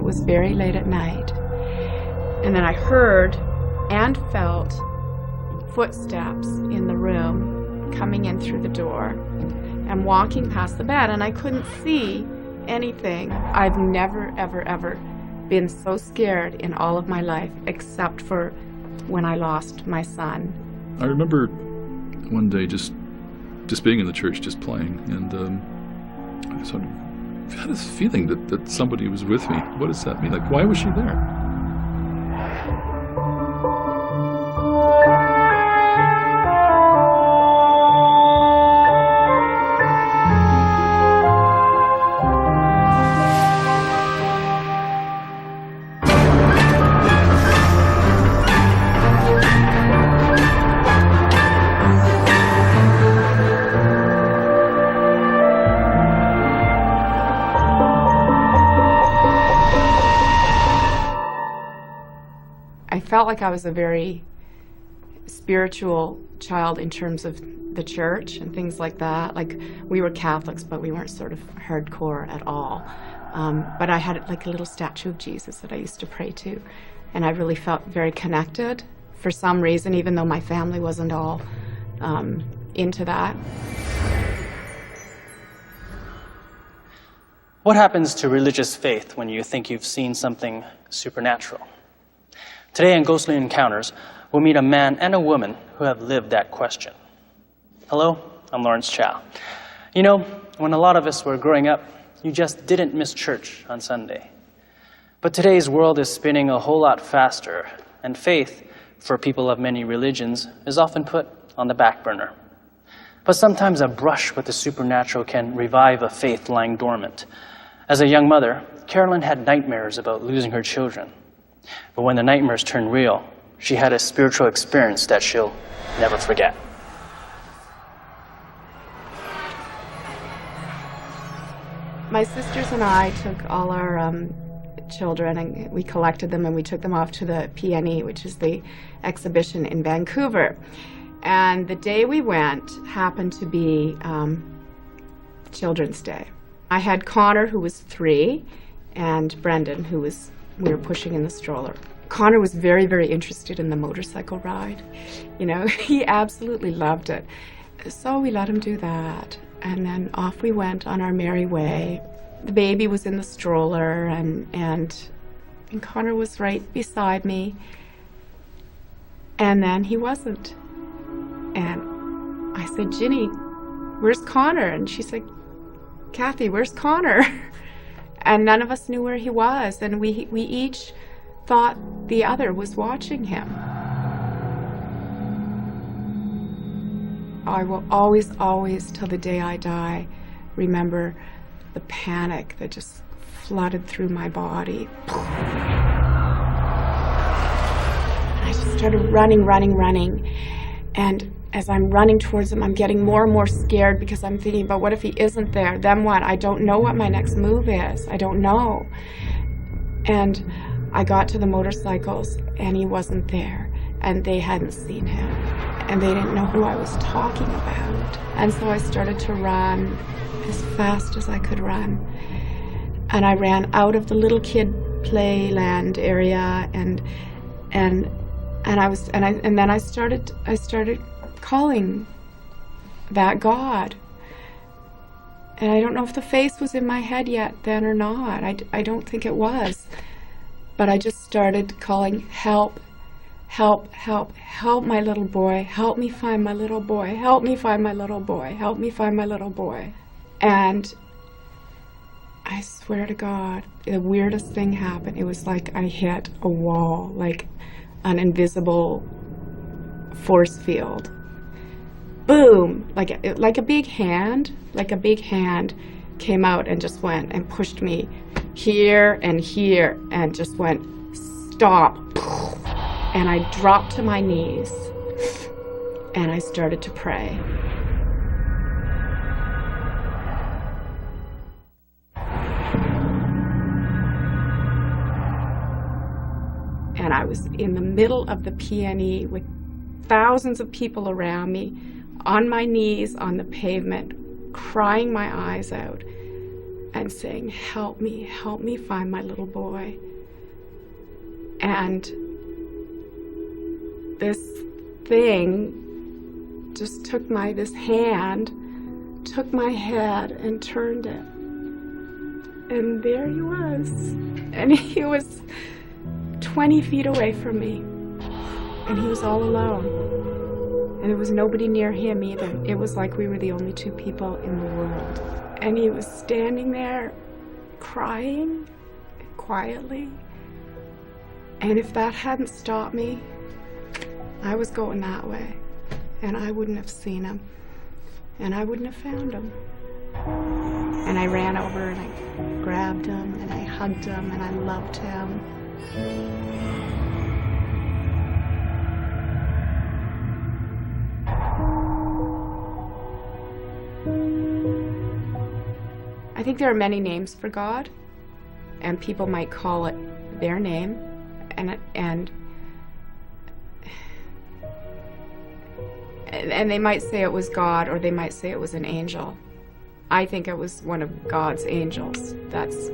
was very late at night. And then I heard and felt footsteps in the room coming in through the door and walking past the bed, and I couldn't see anything. I've never, ever, ever been so scared in all of my life, except for when I lost my son. I remember one day just being in the church, just playing, and I sort of had this feeling that somebody was with me. What does that mean? Like, why was she there? I felt like I was a very spiritual child in terms of the church and things like that. Like, we were Catholics, but we weren't sort of hardcore at all. But I had like a little statue of Jesus that I used to pray to, and I really felt very connected for some reason, even though my family wasn't all into that. What happens to religious faith when you think you've seen something supernatural? Today in Ghostly Encounters, we'll meet a man and a woman who have lived that question. Hello, I'm Lawrence Chow. You know, when a lot of us were growing up, you just didn't miss church on Sunday. But today's world is spinning a whole lot faster, and faith, for people of many religions, is often put on the back burner. But sometimes a brush with the supernatural can revive a faith lying dormant. As a young mother, Carolyn had nightmares about losing her children. But when the nightmares turned real, she had a spiritual experience that she'll never forget. My sisters and I took all our children and we collected them and we took them off to the PNE, which is the exhibition in Vancouver. And the day we went happened to be Children's Day. I had Connor, who was 3, and Brendan, we were pushing in the stroller. Connor was very, very interested in the motorcycle ride. You know, he absolutely loved it. So we let him do that. And then off we went on our merry way. The baby was in the stroller and Connor was right beside me. And then he wasn't. And I said, Ginny, where's Connor? And she said, Kathy, where's Connor? And none of us knew where he was, and we each thought the other was watching him. I will always, always, till the day I die, remember the panic that just flooded through my body. I just started running, and as I'm running towards him, I'm getting more and more scared because I'm thinking about, what if he isn't there? Then what? I don't know what my next move is. I don't know. And I got to the motorcycles and he wasn't there, and they hadn't seen him, and they didn't know who I was talking about. And so I started to run as fast as I could run. And I ran out of the little kid playland area, and then I started calling that God. And I don't know if the face was in my head yet then or not. I don't think it was. But I just started calling, help, help, help, help my little boy, help me find my little boy, help me find my little boy, help me find my little boy. And I swear to God, the weirdest thing happened. It was like I hit a wall, like an invisible force field. Boom! Like a big hand came out and just went and pushed me here and just went, stop. And I dropped to my knees and I started to pray. And I was in the middle of the PNE with thousands of people around me, on my knees on the pavement, crying my eyes out. and saying, help me find my little boy. And this thing just took this hand, took my head and turned it. And there he was. And he was 20 feet away from me. And he was all alone. And there was nobody near him either. It was like we were the only two people in the world. And he was standing there crying quietly. And if that hadn't stopped me, I was going that way. And I wouldn't have seen him. And I wouldn't have found him. And I ran over and I grabbed him and I hugged him and I loved him. I think there are many names for God, and people might call it their name, and they might say it was God, or they might say it was an angel. I think it was one of God's angels. That's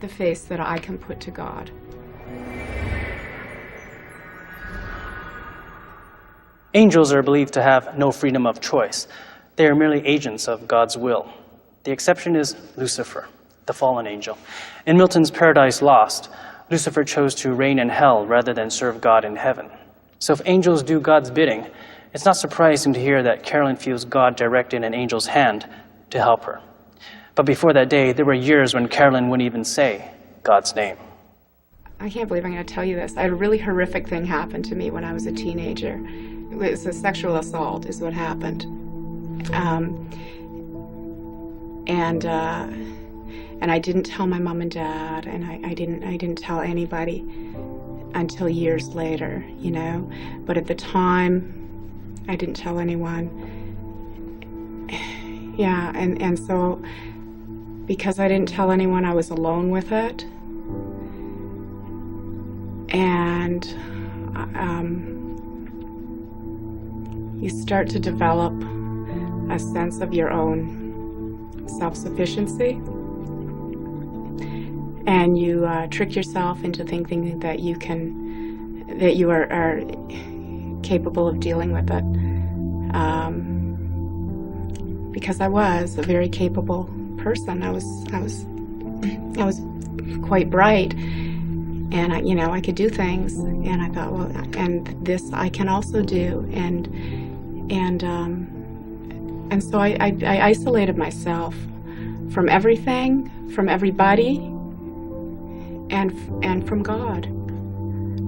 the face that I can put to God. Angels are believed to have no freedom of choice. They are merely agents of God's will. The exception is Lucifer, the fallen angel. In Milton's Paradise Lost, Lucifer chose to reign in hell rather than serve God in heaven. So if angels do God's bidding, it's not surprising to hear that Carolyn feels God directed an angel's hand to help her. But before that day, there were years when Carolyn wouldn't even say God's name. I can't believe I'm going to tell you this. I had a really horrific thing happen to me when I was a teenager. It was a sexual assault is what happened. And I didn't tell my mom and dad, and I didn't tell anybody until years later, you know. But at the time, I didn't tell anyone. Yeah, and so because I didn't tell anyone, I was alone with it. And you start to develop a sense of your own self-sufficiency, and you trick yourself into thinking that you are capable of dealing with it. Because I was a very capable person. I was quite bright, and I could do things, and I thought, well, and this I can also do, and so I isolated myself from everything, from everybody, and from God,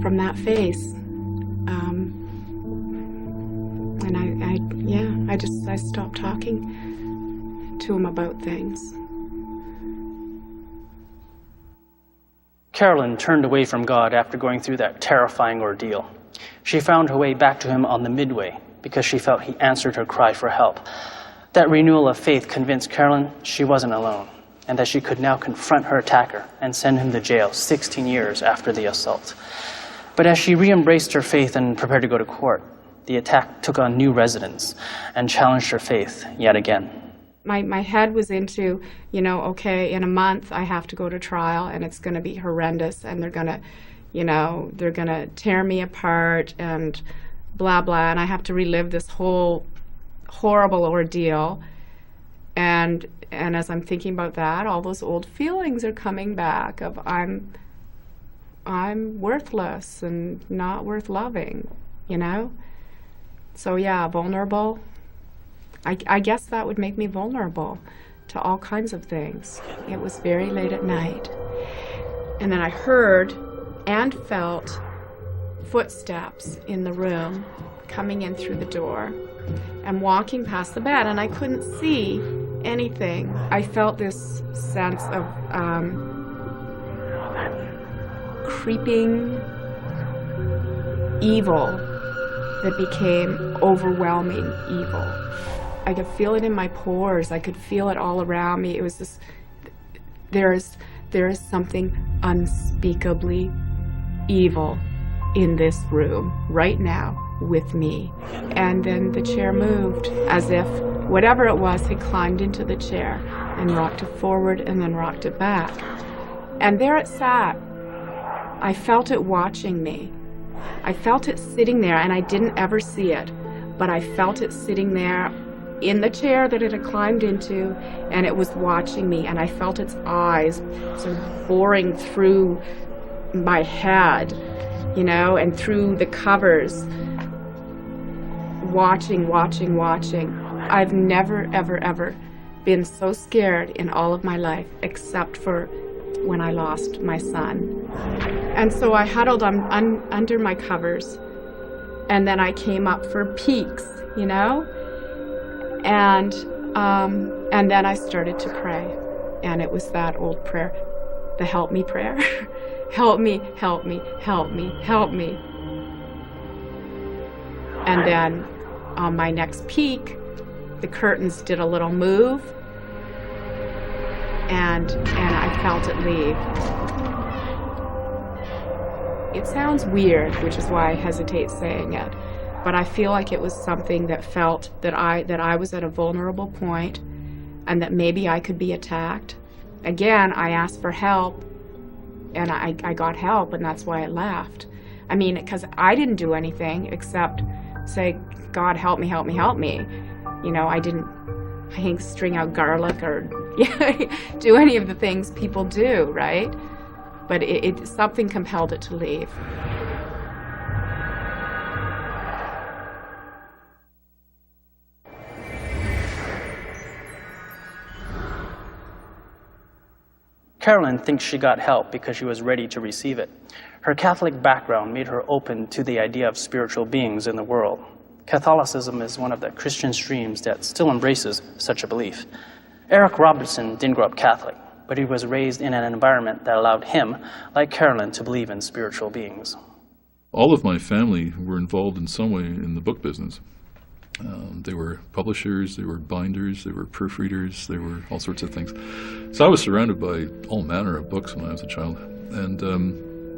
from that face. And I stopped talking to him about things. Carolyn turned away from God after going through that terrifying ordeal. She found her way back to him on the midway because she felt he answered her cry for help. That renewal of faith convinced Carolyn she wasn't alone, and that she could now confront her attacker and send him to jail 16 years after the assault. But as she re-embraced her faith and prepared to go to court, the attack took on new resonance and challenged her faith yet again. My head was into, okay, in a month I have to go to trial, and it's going to be horrendous, and they're going to tear me apart and blah, blah, and I have to relive this whole horrible ordeal. And as I'm thinking about that, all those old feelings are coming back of I'm worthless and not worth loving, So yeah, vulnerable. I guess that would make me vulnerable to all kinds of things. It was very late at night. And then I heard and felt footsteps in the room coming in through the door and walking past the bed, and I couldn't see anything. I felt this sense of creeping evil that became overwhelming evil. I could feel it in my pores. I could feel it all around me. It was this, there is something unspeakably evil in this room right now with me. And then the chair moved as if whatever it was, had climbed into the chair and rocked it forward and then rocked it back. And there it sat. I felt it watching me. I felt it sitting there, and I didn't ever see it, but I felt it sitting there in the chair that it had climbed into, and it was watching me, and I felt its eyes sort of boring through my head, you know, and through the covers, watching. I've never, ever been so scared in all of my life, except for when I lost my son. And so I huddled under my covers, and then I came up for peeks, you know? And then I started to pray, and it was that old prayer, the help me prayer. Help me, help me, help me, help me. And then on my next peek, the curtains did a little move, and I felt it leave. It sounds weird, which is why I hesitate saying it, but I feel like it was something that felt that I was at a vulnerable point, and that maybe I could be attacked. Again, I asked for help, and I got help, and that's why it left. I mean, because I didn't do anything except say, God, help me, help me, help me. You know, I didn't string out garlic or do any of the things people do, right? But something compelled it to leave. Carolyn thinks she got help because she was ready to receive it. Her Catholic background made her open to the idea of spiritual beings in the world. Catholicism is one of the Christian streams that still embraces such a belief. Eric Robertson didn't grow up Catholic, but he was raised in an environment that allowed him, like Carolyn, to believe in spiritual beings. All of my family were involved in some way in the book business. They were publishers, they were binders, they were proofreaders, they were all sorts of things. So I was surrounded by all manner of books when I was a child. And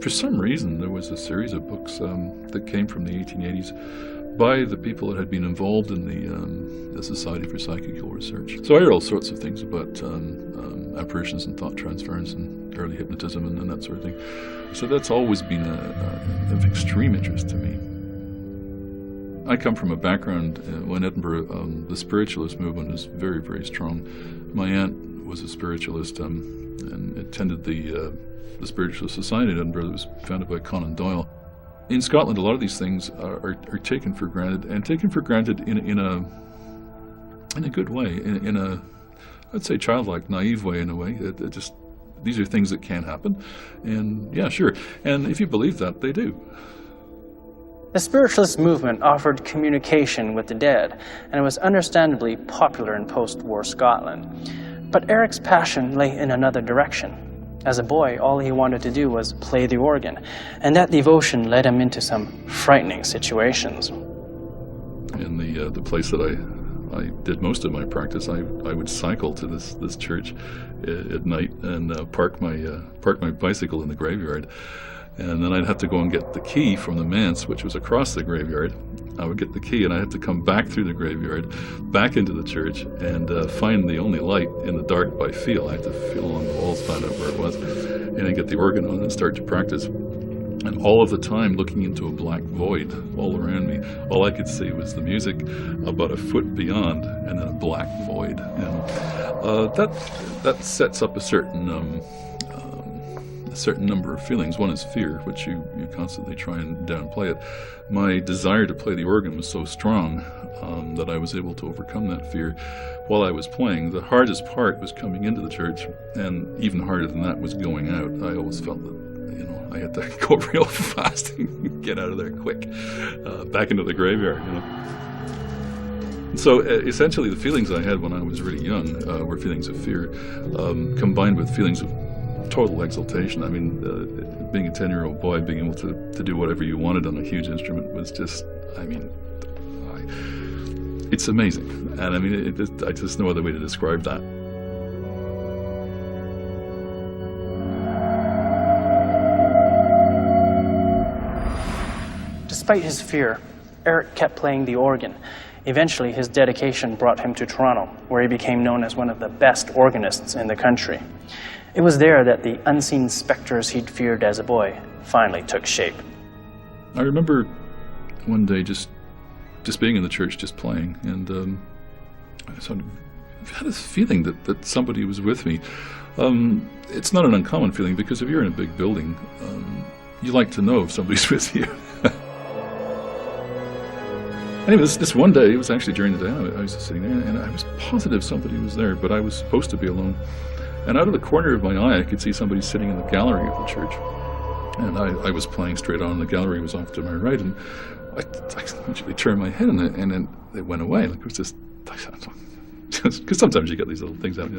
for some reason, there was a series of books that came from the 1880s by the people that had been involved in the Society for Psychical Research. So I heard all sorts of things about apparitions and thought transference and early hypnotism and that sort of thing. So that's always been of extreme interest to me. I come from a background in Edinburgh, the spiritualist movement is very, very strong. My aunt was a spiritualist and attended the Spiritualist Society in Edinburgh that was founded by Conan Doyle. In Scotland, a lot of these things are taken for granted, and taken for granted in a good way, in a, I'd say, childlike, naive way in a way. It just, these are things that can happen, and yeah, sure. And if you believe that, they do. The spiritualist movement offered communication with the dead, and it was understandably popular in post-war Scotland. But Eric's passion lay in another direction. As a boy, all he wanted to do was play the organ, and that devotion led him into some frightening situations. In the place that I did most of my practice, I would cycle to this church at night and park my bicycle in the graveyard. And then I'd have to go and get the key from the manse, which was across the graveyard. I would get the key, and I had to come back through the graveyard, back into the church, and find the only light in the dark by feel. I had to feel along the walls, find out where it was, and then get the organ on and start to practice. And all of the time looking into a black void all around me. All I could see was the music about a foot beyond, and then a black void. And that sets up a certain number of feelings. One is fear, which you constantly try and downplay it. My desire to play the organ was so strong that I was able to overcome that fear while I was playing. The hardest part was coming into the church, and even harder than that was going out. I always felt that I had to go real fast and get out of there quick, back into the graveyard. So essentially the feelings I had when I was really young were feelings of fear, combined with feelings of total exaltation. I mean, being a 10-year-old boy, being able to do whatever you wanted on a huge instrument was just, I mean, it's amazing. And I mean, I just no other way to describe that. Despite his fear, Eric kept playing the organ. Eventually, his dedication brought him to Toronto, where he became known as one of the best organists in the country. It was there that the unseen specters he'd feared as a boy finally took shape. I remember one day just being in the church, just playing, and I sort of had this feeling that somebody was with me. It's not an uncommon feeling, because if you're in a big building, you like to know if somebody's with you. Anyway, this one day, it was actually during the day, I was just sitting there, and I was positive somebody was there, but I was supposed to be alone. And out of the corner of my eye, I could see somebody sitting in the gallery of the church. And I was playing straight on, the gallery was off to my right, and I eventually turned my head, and then it went away. Like, it was just because sometimes you get these little things out.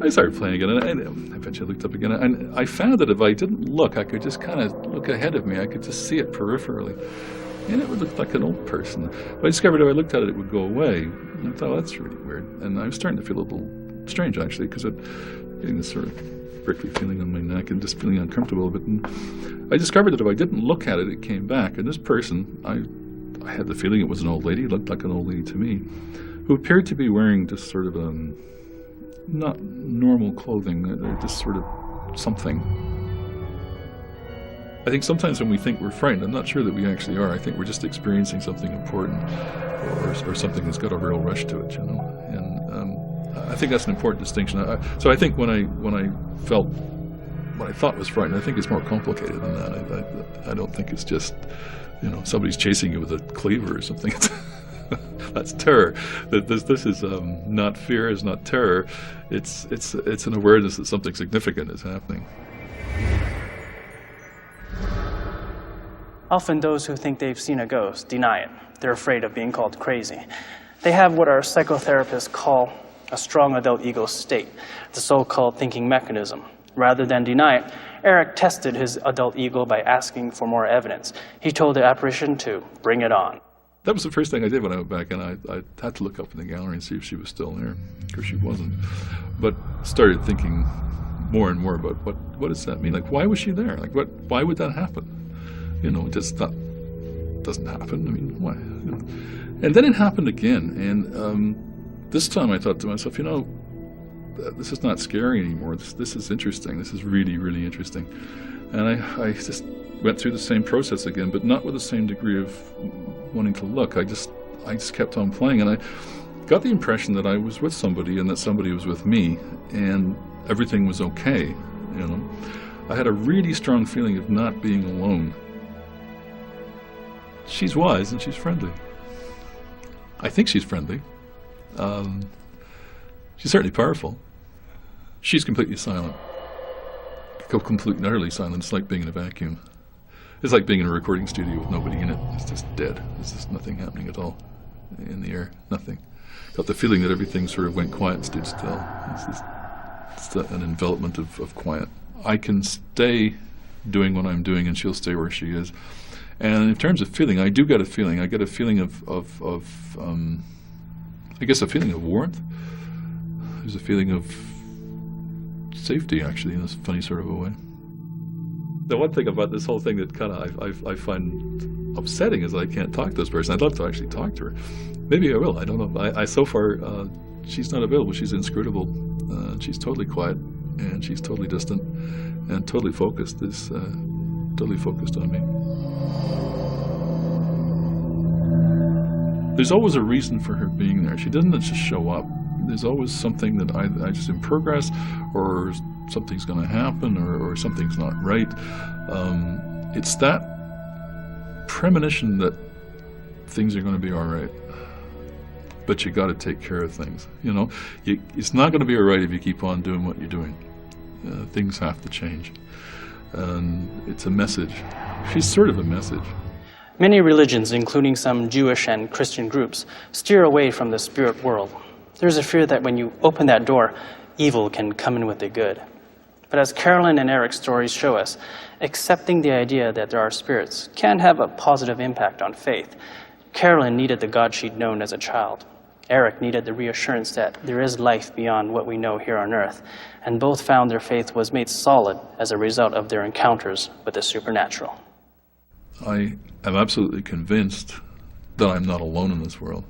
I started playing again, and eventually I looked up again, and I found that if I didn't look, I could just kind of look ahead of me. I could just see it peripherally. And it would look like an old person. But I discovered if I looked at it, it would go away. And I thought, that's really weird. And I was starting to feel a little strange, actually, because I'm getting this sort of prickly feeling on my neck and just feeling uncomfortable a bit. And I discovered that if I didn't look at it, it came back. And this person, I had the feeling it was an old lady, it looked like an old lady to me, who appeared to be wearing just sort of not normal clothing, just sort of something. I think sometimes when we think we're frightened, I'm not sure that we actually are. I think we're just experiencing something important, or something that's got a real rush to it, you know. And I think that's an important distinction. So I think when I felt what I thought was frightened, I think it's more complicated than that. I don't think it's just, you know, somebody's chasing you with a cleaver or something. That's terror. This is not fear, is not terror. It's an awareness that something significant is happening. Often those who think they've seen a ghost deny it. They're afraid of being called crazy. They have what our psychotherapists call a strong adult ego state, the so-called thinking mechanism. Rather than deny it, Eric tested his adult ego by asking for more evidence. He told the apparition to bring it on. That was the first thing I did when I went back, and I had to look up in the gallery and see if she was still there, because she wasn't. But started thinking more and more about what does that mean? Like, why was she there? Like, why would that happen? You know, just that doesn't happen. I mean, why? You know. And then it happened again, and this time I thought to myself, you know, this is not scary anymore. This is interesting. This is really, really interesting. And I just went through the same process again, but not with the same degree of wanting to look. I just kept on playing, and I got the impression that I was with somebody and that somebody was with me, and everything was okay, you know. I had a really strong feeling of not being alone. She's wise and she's friendly. I think she's friendly. She's certainly powerful. She's completely silent. Completely, utterly silent. It's like being in a vacuum. It's like being in a recording studio with nobody in it. It's just dead. There's just nothing happening at all in the air. Nothing. Got the feeling that everything sort of went quiet and stood still. It's an envelopment of quiet. I can stay doing what I'm doing, and she'll stay where she is. And in terms of feeling, I do get a feeling. I get a feeling I guess a feeling of warmth. There's a feeling of safety, actually, in a funny sort of a way. The one thing about this whole thing that kind of I find upsetting is that I can't talk to this person. I'd love to actually talk to her. Maybe I will. I don't know. So far, she's not available. She's inscrutable. She's totally quiet, and she's totally distant, and totally focused. Totally focused on me. There's always a reason for her being there. She doesn't just show up. There's always something that I just in progress, or something's going to happen, or something's not right. It's that premonition that things are going to be all right. But you got to take care of things. You know, it's not going to be all right if you keep on doing what you're doing. Things have to change. And it's a message. She's sort of a message. Many religions, including some Jewish and Christian groups, steer away from the spirit world. There's a fear that when you open that door, evil can come in with the good. But as Carolyn and Eric's stories show us, accepting the idea that there are spirits can have a positive impact on faith. Carolyn needed the God she'd known as a child. Eric needed the reassurance that there is life beyond what we know here on earth, and both found their faith was made solid as a result of their encounters with the supernatural. I am absolutely convinced that I'm not alone in this world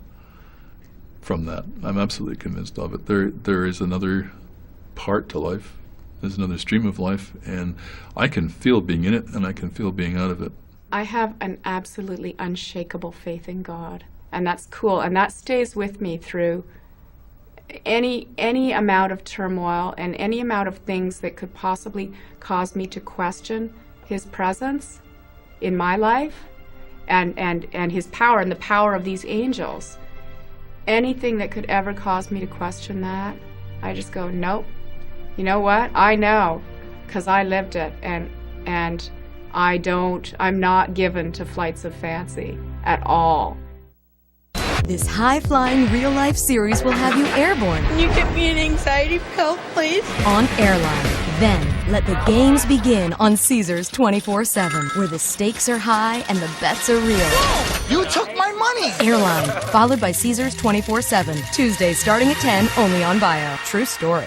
from that. I'm absolutely convinced of it. There is another part to life. There's another stream of life, and I can feel being in it, and I can feel being out of it. I have an absolutely unshakable faith in God, and that's cool, and that stays with me through any amount of turmoil and any amount of things that could possibly cause me to question His presence in my life and His power and the power of these angels. Anything that could ever cause me to question that, I just go, nope. You know what? I know, because I lived it, and I'm not given to flights of fancy at all. This high-flying real-life series will have you airborne Can you get me an anxiety pill, please? on Airline. Then, let the games begin on Caesars 24/7, where the stakes are high and the bets are real. You took my money! Airline, followed by Caesars 24/7, Tuesdays starting at 10, only on Bio. True story.